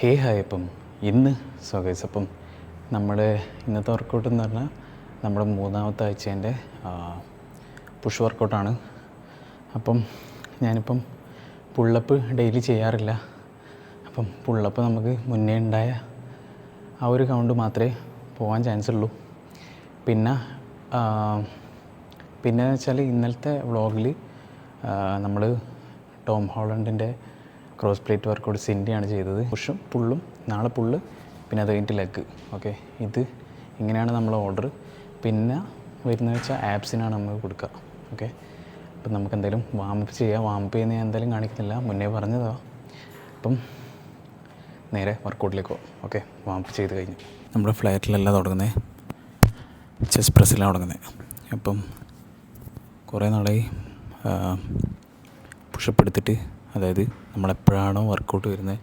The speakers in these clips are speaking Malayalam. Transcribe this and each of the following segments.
ഹായ് അപ്പം ഇന്ന് ഗൈസ് അപ്പം നമ്മുടെ ഇന്നത്തെ വർക്കൗട്ട് എന്ന് പറഞ്ഞാൽ നമ്മുടെ മൂന്നാമത്തെ ആഴ്ചേൻ്റെ പുഷ് വർക്കൗട്ടാണ്. അപ്പം ഞാനിപ്പം പുള്ളപ്പ് ഡെയിലി ചെയ്യാറില്ല. അപ്പം പുള്ളപ്പ് നമുക്ക് മുന്നേ ഉണ്ടായ ആ ഒരു കൗണ്ട് മാത്രമേ പോകാൻ ചാൻസ് ഉള്ളൂ. പിന്നെ വെച്ചാൽ ഇന്നലത്തെ വ്ളോഗിൽ നമ്മൾ ടോം ഹോളണ്ടിൻ്റെ ക്രോസ് പ്ലേറ്റ് വർക്കൗട്ട് സിൻഡിയാണ് ചെയ്തത്. പുഷും പുള്ളും, നാളെ പുള്ള്, പിന്നെ അത് കഴിഞ്ഞിട്ട് ലെഗ്. ഓക്കെ, ഇത് ഇങ്ങനെയാണ് നമ്മൾ ഓർഡർ. പിന്നെ വരുന്നത് വെച്ചാൽ ആപ്സിനാണ് നമ്മൾ കൊടുക്കുക. ഓക്കെ, അപ്പം നമുക്ക് എന്തായാലും വാമപ്പ് ചെയ്യാം. വാമപ്പ് ചെയ്യുന്ന ഞാൻ എന്തായാലും കാണിക്കുന്നില്ല, മുന്നേ പറഞ്ഞതാ. അപ്പം നേരെ വർക്കൗട്ടിലേക്ക് പോകും. ഓക്കെ, വാമപ്പ് ചെയ്ത് കഴിഞ്ഞു. നമ്മുടെ ഫ്ലാറ്റിലല്ല തുടങ്ങുന്നത്, ചെസ്റ്റ് പ്രസ്സിലാണ് തുടങ്ങുന്നത്. അപ്പം കുറേ നാളായി പുഷപ്പ് എടുത്തിട്ട്, അതായത് നമ്മളെപ്പോഴാണോ വർക്കൗട്ട് വരുന്നത്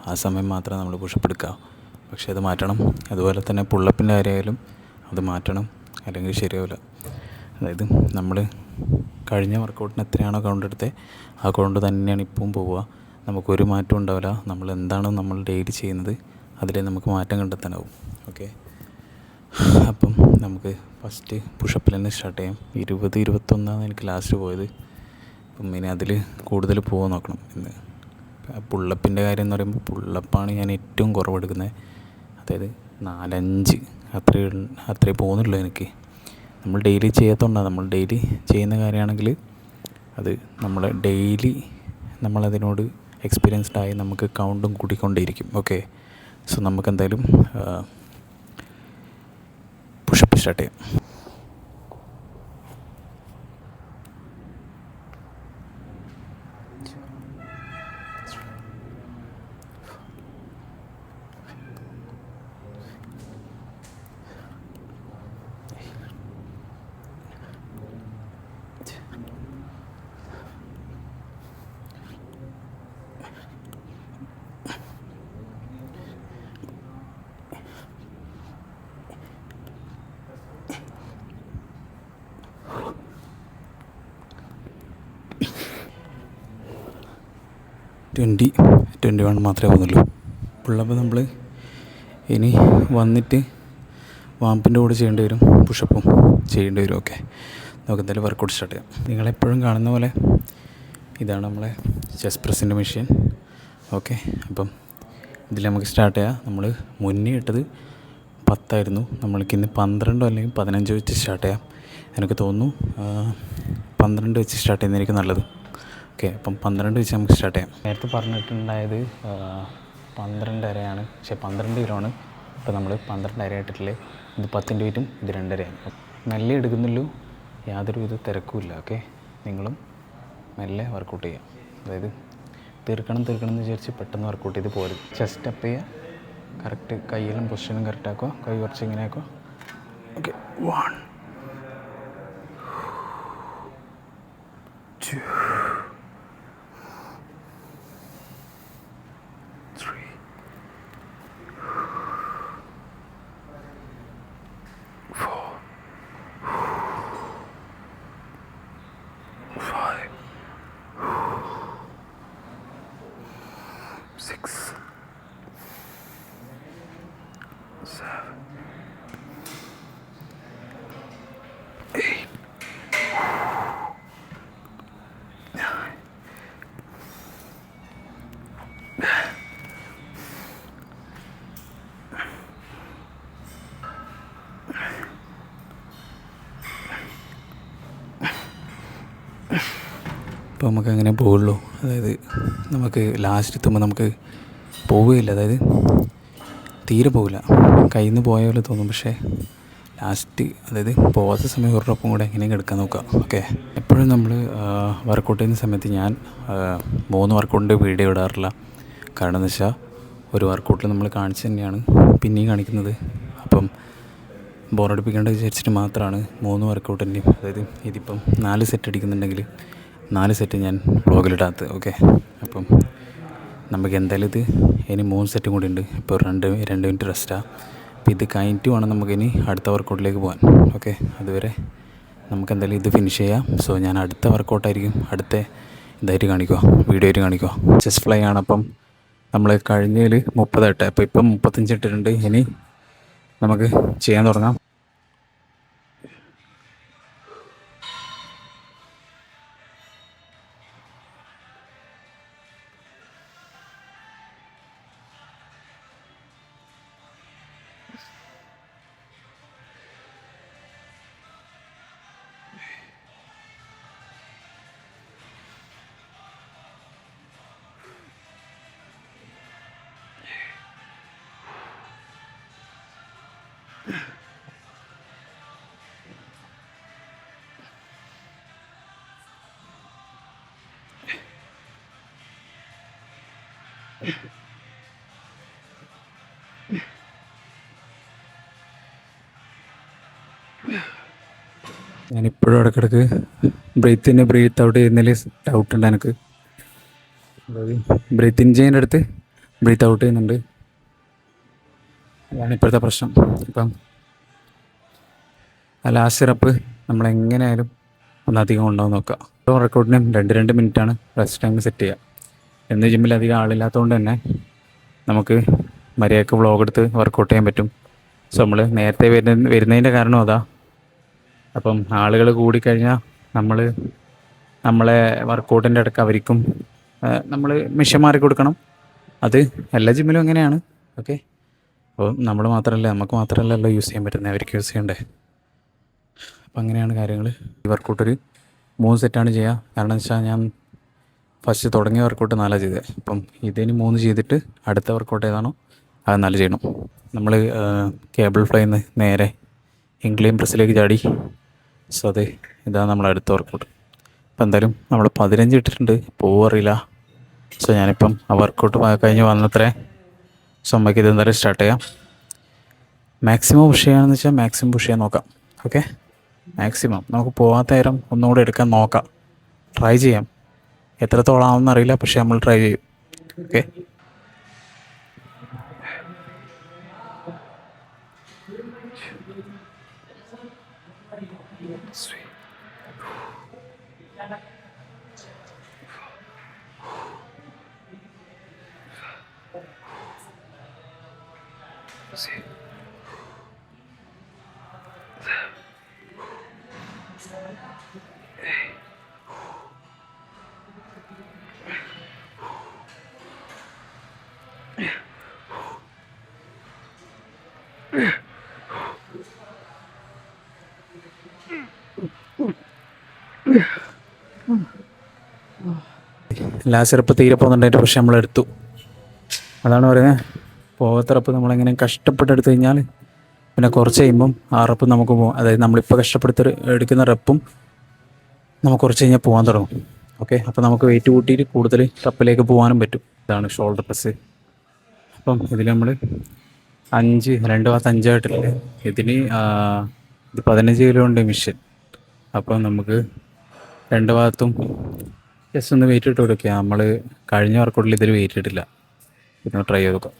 ആ സമയം മാത്രമേ നമ്മൾ പുഷപ്പ് എടുക്കുക. പക്ഷേ അത് മാറ്റണം. അതുപോലെ തന്നെ പുള്ളപ്പിൻ്റെ കാര്യമായാലും അത് മാറ്റണം, അല്ലെങ്കിൽ ശരിയാവില്ല. അതായത് നമ്മൾ കഴിഞ്ഞ വർക്കൗട്ടിന് എത്രയാണോ കൗണ്ട് എടുത്തത് ആ കൗണ്ട് തന്നെയാണ് ഇപ്പം പോവുക. നമുക്കൊരു മാറ്റം ഉണ്ടാവില്ല. നമ്മൾ എന്താണോ നമ്മൾ ഡെയിലി ചെയ്യുന്നത് അതിൽ നമുക്ക് മാറ്റം കണ്ടെത്താനാവും. ഓക്കെ, അപ്പം നമുക്ക് ഫസ്റ്റ് പുഷപ്പിൽ തന്നെ സ്റ്റാർട്ട് ചെയ്യാം. 21 എനിക്ക് ലാസ്റ്റ് പോയത്. അപ്പം ഇനി അതിൽ കൂടുതൽ പോകാൻ നോക്കണം. ഇന്ന് പുള്ളപ്പിൻ്റെ കാര്യം എന്ന് പറയുമ്പോൾ പുള്ളപ്പാണ് ഞാൻ ഏറ്റവും കുറവെടുക്കുന്നത്. അതായത് 4-5 അത്രേ പോകുന്നുള്ളൂ എനിക്ക്. നമ്മൾ ഡെയിലി ചെയ്യാത്തതുകൊണ്ടാണ്. നമ്മൾ ഡെയിലി ചെയ്യുന്ന കാര്യമാണെങ്കിൽ അത് നമ്മൾ ഡെയിലി നമ്മളതിനോട് എക്സ്പീരിയൻസ്ഡ് ആയി നമുക്ക് കൗണ്ടും കൂട്ടിക്കൊണ്ടേയിരിക്കും. ഓക്കെ, സോ നമുക്ക് എന്തായാലും പുഷപ്പ് സ്റ്റാർട്ട് ചെയ്യാം. ട്വൻറ്റി 21 മാത്രമേ പോകുന്നുള്ളൂ. പുള്ളപ്പ് നമ്മൾ ഇനി വന്നിട്ട് വാമ്പിൻ്റെ കൂടെ ചെയ്യേണ്ടി വരും, പുഷപ്പും ചെയ്യേണ്ടി വരും. ഓക്കെ, നമുക്ക് എന്തായാലും വർക്കൗട്ട് സ്റ്റാർട്ട് ചെയ്യാം. നിങ്ങളെപ്പോഴും കാണുന്ന പോലെ ഇതാണ് നമ്മളെ ചെസ്റ്റ് പ്രസ്സിൻ്റെ മെഷീൻ. ഓക്കെ, അപ്പം ഇതിൽ നമുക്ക് സ്റ്റാർട്ട് ചെയ്യാം. നമ്മൾ മുന്നേ ഇട്ടത് 10 നമ്മൾക്കിന്ന് 12 അല്ലെങ്കിൽ 15 വെച്ച് സ്റ്റാർട്ട് ചെയ്യാം. എനിക്ക് തോന്നുന്നു 12 വെച്ച് സ്റ്റാർട്ട് ചെയ്യുന്നതായിരിക്കും നല്ലത്. ഓക്കെ, അപ്പം 12 വെച്ച് നമുക്ക് സ്റ്റാർട്ട് ചെയ്യാം. നേരത്തെ പറഞ്ഞിട്ടുണ്ടായത് 12.5 പക്ഷേ 12 കിലോ ആണ്. ഇപ്പോൾ നമ്മൾ 12.5 ഇട്ടിട്ടില്ലേ. ഇത് 10 വെയിറ്റും ഇത് 2.5. മെല്ലെ എടുക്കുന്നുള്ളൂ, യാതൊരു വിധ തിരക്കുമില്ല. ഓക്കെ, നിങ്ങളും മെല്ലെ വർക്കൗട്ട് ചെയ്യാം. അതായത് തീർക്കണം എന്ന് വിചാരിച്ച് പെട്ടെന്ന് വർക്കൗട്ട് ചെയ്ത് പോരും. ചെസ്റ്റ് അപ്പ് ചെയ്യുക, കറക്റ്റ് കൈയെല്ലാം പൊസിഷനും കറക്റ്റ് ആക്കുക. കൈ കുറച്ച് ഇങ്ങനെ ആക്കുക. ഓക്കെ, 1 2 3 4 5 6 7 8 ഇപ്പോൾ നമുക്ക് അങ്ങനെ പോവുള്ളൂ. അതായത് നമുക്ക് ലാസ്റ്റ് എത്തുമ്പോൾ നമുക്ക് പോവുകയില്ല. അതായത് തീരെ പോവില്ല, കയ്യിൽ നിന്ന് പോയ പോലെ തോന്നും. പക്ഷേ ലാസ്റ്റ്, അതായത് പോകാത്ത സമയം ഒരൊപ്പം കൂടെ എങ്ങനെയും എടുക്കാൻ നോക്കുക. ഓക്കെ, എപ്പോഴും നമ്മൾ വർക്കൗട്ട് ചെയ്യുന്ന സമയത്ത് ഞാൻ 3 വർക്കൗട്ടിൻ്റെ വീഡിയോ ഇടാറില്ല. കാരണം എന്ന് വെച്ചാൽ ഒരു വർക്കൗട്ടിൽ നമ്മൾ കാണിച്ച് തന്നെയാണ് പിന്നെയും കാണിക്കുന്നത്. അപ്പം ബോറടിപ്പിക്കേണ്ട വിചാരിച്ചിട്ട് മാത്രമാണ് 3 വർക്കൗട്ടിൻ്റെയും, അതായത് ഇതിപ്പം 4 സെറ്റ് അടിക്കുന്നുണ്ടെങ്കിൽ 4 സെറ്റ് ഞാൻ വ്ളോഗിലിടാത്തത്. ഓക്കെ, അപ്പം നമുക്ക് എന്തായാലും ഇത് ഇനി 3 സെറ്റും കൂടി ഉണ്ട്. ഇപ്പോൾ 2 മിനിറ്റ് റെസ്റ്റാണ്. അപ്പോൾ ഇത് കഴിഞ്ഞിട്ട് വേണം നമുക്കിനി അടുത്ത വർക്കൗട്ടിലേക്ക് പോകാൻ. ഓക്കെ, അതുവരെ നമുക്ക് എന്തായാലും ഇത് ഫിനിഷ് ചെയ്യാം. സോ ഞാൻ അടുത്ത വർക്കൗട്ടായിരിക്കും അടുത്ത ഇതായിട്ട് കാണിക്കുക, വീഡിയോ ആയിട്ട് കാണിക്കുക. ചെസ്റ്റ് ഫ്ലൈ ആണ്. അപ്പം നമ്മൾ കഴിഞ്ഞതിൽ 30 ഇട്ട്, അപ്പോൾ ഇപ്പം 35 ഇട്ടിട്ടുണ്ട്. ഇനി നമുക്ക് ചെയ്യാൻ തുടങ്ങാം. ഞാനിപ്പോഴും ഇടയ്ക്കിടയ്ക്ക് ബ്രീത്ത് ഔട്ട് ചെയ്യുന്നതിൽ ഡൗട്ട് ഉണ്ട് എനിക്ക്. അതായത് ബ്രീത്ത് ഇൻ ചെയ്യുന്നതിൻ്റെ അടുത്ത് ബ്രീത്ത് ഔട്ട് ചെയ്യുന്നുണ്ട്. അതാണ് ഇപ്പോഴത്തെ പ്രശ്നം. ഇപ്പം ആ ലാസ്റ്റ് റെപ്പ് നമ്മളെങ്ങനെയായാലും ഒന്നധികം ഉണ്ടാവും നോക്കുക. ഓരോ റെക്കോർഡിനും 2 മിനിറ്റാണ് റെസ്റ്റ് ടൈം സെറ്റ് ചെയ്യുക. എന്ന് ജിമ്മിൽ അധികം ആളില്ലാത്തതുകൊണ്ട് തന്നെ നമുക്ക് മര്യാദയ്ക്ക് വ്ളോഗ് എടുത്ത് വർക്കൗട്ട് ചെയ്യാൻ പറ്റും. സോ നമ്മൾ നേരത്തെ വരുന്നതിൻ്റെ കാരണം അതാ. അപ്പം ആളുകൾ കൂടിക്കഴിഞ്ഞാൽ നമ്മളെ വർക്കൗട്ടിൻ്റെ ഇടയ്ക്ക് അവർക്കും നമ്മൾ മിഷൻ മാറി കൊടുക്കണം. അത് എല്ലാ ജിമ്മിലും അങ്ങനെയാണ്. ഓക്കെ, അപ്പോൾ നമ്മൾ മാത്രമല്ല, നമുക്ക് മാത്രമല്ലല്ലോ യൂസ് ചെയ്യാൻ പറ്റുന്നത്, അവർക്ക് യൂസ് ചെയ്യണ്ടേ. അപ്പം അങ്ങനെയാണ് കാര്യങ്ങൾ. ഈ വർക്കൗട്ട് ഒരു 3 സെറ്റാണ് ചെയ്യുക. കാരണം എന്ന് വെച്ചാൽ ഞാൻ ഫസ്റ്റ് തുടങ്ങിയ വർക്കൗട്ട് 4 ചെയ്തത്. അപ്പം ഇതിന് 3 ചെയ്തിട്ട് അടുത്ത വർക്കൗട്ട് ഏതാണോ അത് 4 ചെയ്യണം. നമ്മൾ കേബിൾ ഫ്ലൈന്ന് നേരെ ഇംഗ്ലീൻ പ്രസ്സിലേക്ക് ചാടി. സോ ഇതാണ് നമ്മൾ അടുത്ത വർക്കൗട്ട്. അപ്പം എന്തായാലും നമ്മൾ 15 ഇട്ടിട്ടുണ്ട്, പോവറിയില്ല. സോ ഞാനിപ്പം ആ വർക്കൗട്ട് കഴിഞ്ഞ് വന്നത്രേ. സോ നമുക്ക് ഇത് എന്തായാലും സ്റ്റാർട്ട് ചെയ്യാം. മാക്സിമം പുഷ് ചെയ്യാമെന്ന് വെച്ചാൽ മാക്സിമം പുഷ് ചെയ്യാൻ നോക്കാം. ഓക്കെ, മാക്സിമം നമുക്ക് പോകാത്ത നേരം ഒന്നുകൂടെ എടുക്കാൻ നോക്കാം, ട്രൈ ചെയ്യാം. എത്രത്തോളം ആവുമെന്നറിയില്ല, പക്ഷെ നമ്മൾ ട്രൈ ചെയ്യും. ഓക്കെ, ലാസ്റ്റ് റപ്പ് തീരെ പോകുന്നുണ്ടായിട്ട് പക്ഷെ നമ്മളെടുത്തു. അതാണ് പറയുന്നത്, പോകാത്ത റപ്പ് നമ്മളെങ്ങനെ കഷ്ടപ്പെട്ടെടുത്തു കഴിഞ്ഞാൽ പിന്നെ കുറച്ച് കഴിയുമ്പം ആ റപ്പ് നമുക്ക് പോകും. അതായത് നമ്മളിപ്പോൾ കഷ്ടപ്പെടുത്തി എടുക്കുന്ന റപ്പും നമുക്ക് കുറച്ച് കഴിഞ്ഞാൽ പോകാൻ തുടങ്ങും. ഓക്കെ, അപ്പോൾ നമുക്ക് വെയിറ്റ് കൂട്ടിയിട്ട് കൂടുതൽ റപ്പിലേക്ക് പോകാനും പറ്റും. ഇതാണ് ഷോൾഡർ പ്രസ്. അപ്പം ഇതിൽ നമ്മൾ 2 ഭാഗത്ത് 5 ആയിട്ടില്ലേ, ഇതിന് ഇത് 15 കിലോ ഉണ്ട് മിഷൻ. അപ്പം നമുക്ക് 2 ഭാഗത്തും ജസ്റ്റ് ഒന്ന് വെയിറ്റ് ഇട്ട് കൊടുക്കുക. നമ്മൾ കഴിഞ്ഞ വർക്കൗട്ടിൽ ഇതിൽ വെയിറ്റ് ഇട്ടില്ല, പിന്നെ ട്രൈ ചെയ്ത് നോക്കാം.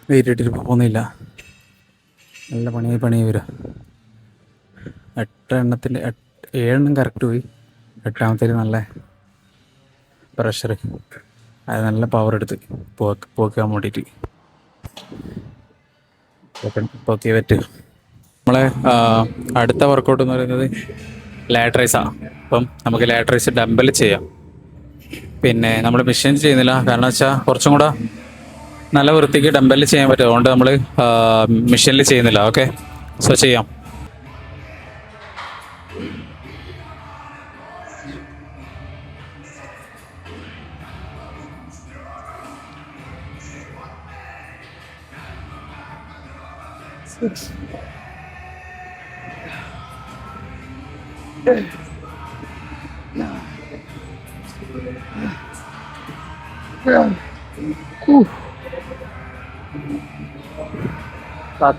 വെയിറ്റ് ഇട്ടിട്ട് പോകുന്നില്ല, നല്ല പണിയായി വരിക. 8 എണ്ണത്തിൻ്റെ 7 എണ്ണം കറക്റ്റ് പോയി. 8ാമത്തേൽ നല്ല പ്രഷർ, അത് നല്ല പവർ എടുത്ത് പോക്കാൻ വേണ്ടിയിട്ട് പോക്കിയേ പറ്റുക. നമ്മളെ അടുത്ത വർക്കൗട്ട് എന്ന് പറയുന്നത് ലാറ്റ് റൈസാണ്. അപ്പം നമുക്ക് ലാറ്റ് റൈസ് ഡംബൽ ചെയ്യാം. പിന്നെ നമ്മൾ മെഷീൻ ചെയ്യുന്നില്ല, കാരണം വെച്ചാൽ കുറച്ചും കൂടെ നല്ല വൃത്തിക്ക് ഡംബലിൽ ചെയ്യാൻ പറ്റും. അതുകൊണ്ട് നമ്മൾ മെഷീനിൽ ചെയ്യുന്നില്ല. ഓക്കെ, സോ ചെയ്യാം.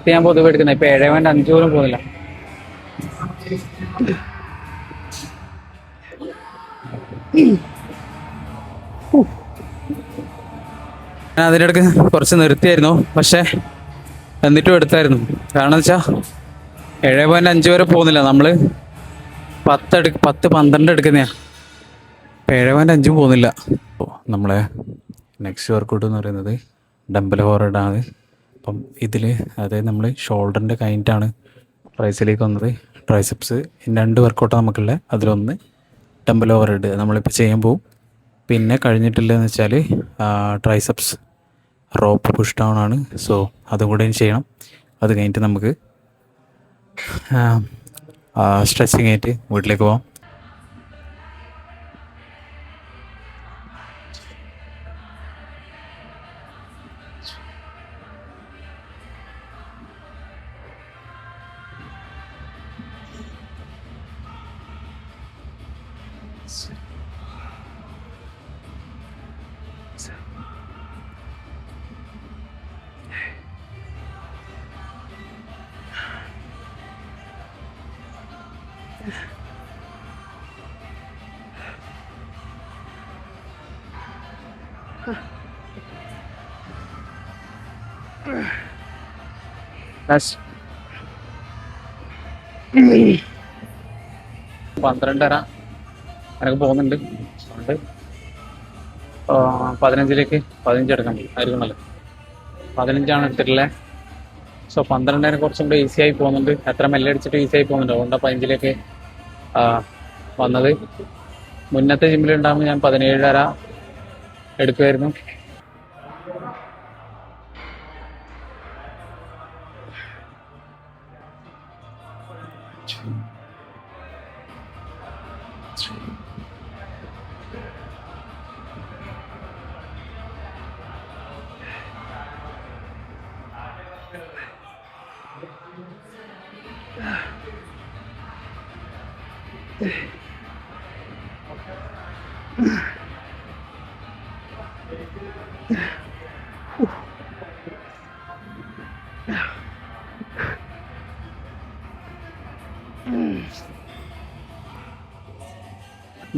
ഞാൻ പൊതുവെ എടുക്കുന്നത് ഇപ്പൊ 7.5 പോലും പോകുന്നില്ല. ഞാൻ അതിനിടക്ക് കുറച്ച് നിർത്തിയായിരുന്നു, പക്ഷെ എന്നിട്ടും എടുത്തായിരുന്നു. കാരണം എന്ന് വെച്ചാൽ 7.5 വരെ പോകുന്നില്ല, നമ്മള് 10-12 എടുക്കുന്നതാണ്. ഇപ്പം 7.5 പോകുന്നില്ല. നമ്മളെ നെക്സ്റ്റ് വർക്കൗട്ട് എന്ന് പറയുന്നത് ഡംബൽ ഫോർവേഡ് ആണ്. അപ്പം ഇതിൽ അതായത് നമ്മൾ ഷോൾഡറിൻ്റെ കഴിഞ്ഞിട്ടാണ് ട്രൈസിലേക്ക് വന്നത്. ട്രൈസെപ്സ് 2 വർക്കൗട്ടാണ് നമുക്കുള്ളത്. അതിലൊന്ന് ഡംബൽ ഓവർഹെഡ് നമ്മളിപ്പോൾ ചെയ്യാൻ പോകും. പിന്നെ കഴിഞ്ഞിട്ടില്ലെന്ന് വെച്ചാൽ ട്രൈസെപ്സ് റോപ്പ് പുഷ് ഡൗൺ ആണ്. സോ അതും കൂടെ ചെയ്യണം. അത് കഴിഞ്ഞിട്ട് നമുക്ക് സ്ട്രെച്ചിങ് ആയിട്ട് വീട്ടിലേക്ക് പോകാം. പന്ത്രണ്ടര എനിക്ക് പോകുന്നുണ്ട്. അതുകൊണ്ട് 15ലേക്ക് 15 എടുക്കാൻ ആയിരിക്കും നല്ലത്. 15 എടുത്തിട്ടുള്ളത്. സോ 12 കുറച്ചും കൂടെ ഈസി ആയി പോകുന്നുണ്ട്. എത്ര മെല്ലെ അടിച്ചിട്ട് ഈസി ആയി പോകുന്നുണ്ട്. അതുകൊണ്ടാണ് 15ലേക്ക് വന്നത്. മുന്നത്തെ ജിമ്മിലുണ്ടാകുമ്പോൾ ഞാൻ 17.5 എടുക്കുമായിരുന്നു.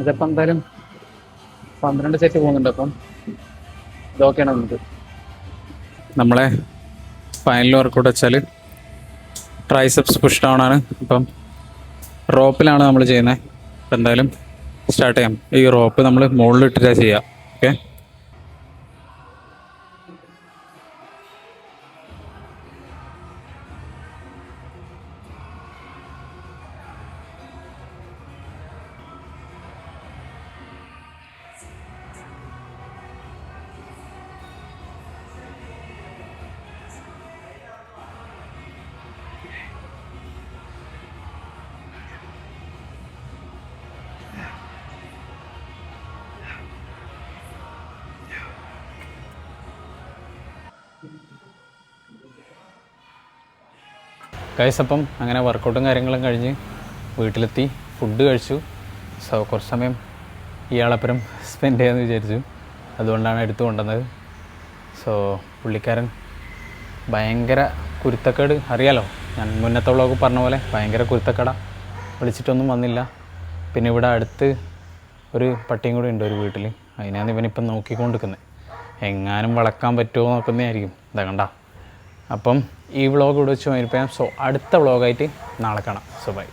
ഇതിപ്പോൾ എന്തായാലും 12 സെറ്റ് പോകുന്നുണ്ട്. അപ്പം ഇതൊക്കെയാണ് നമുക്ക് നമ്മളെ ഫൈനൽ വർക്കൗട്ട് വെച്ചാൽ ട്രൈസെപ്സ് പുഷ് ഡൗൺ ആണ്. അപ്പം റോപ്പിലാണ് നമ്മൾ ചെയ്യുന്നത്. അപ്പം എന്തായാലും സ്റ്റാർട്ട് ചെയ്യാം. ഈ റോപ്പ് നമ്മൾ മുകളിൽ ഇട്ടിട്ടാണ് ചെയ്യുക. Okay, guys. അപ്പം അങ്ങനെ വർക്കൗട്ടും കാര്യങ്ങളും കഴിഞ്ഞ് വീട്ടിലെത്തി, ഫുഡ് കഴിച്ചു. സോ കുറച്ച് സമയം ഇയാളപ്പുറം സ്പെൻഡ് ചെയ്യാമെന്ന് വിചാരിച്ചു. അതുകൊണ്ടാണ് എടുത്തു കൊണ്ടുവന്നത്. സോ പുള്ളിക്കാരൻ ഭയങ്കര കുരുത്തക്കേട്, അറിയാലോ, ഞാൻ മുന്നത്തെ വ്ളോഗ് പറഞ്ഞ പോലെ ഭയങ്കര കുരുത്തക്കട. വിളിച്ചിട്ടൊന്നും വന്നില്ല. പിന്നെ ഇവിടെ അടുത്ത് ഒരു പട്ടിയും കൂടി ഉണ്ട് ഒരു വീട്ടിൽ. അതിനാണ് ഇവനിപ്പം നോക്കിക്കൊണ്ടിരിക്കുന്നത്. എങ്ങാനും വളക്കാൻ പറ്റുമോ നോക്കുന്നതായിരിക്കും. ഇതാ കണ്ട. അപ്പം ഈ വ്ളോഗ് ഇവിടെ വെച്ച് വന്നിരിക്കാം. സോ അടുത്ത വ്ളോഗായിട്ട് നാളെ കാണാം. So by.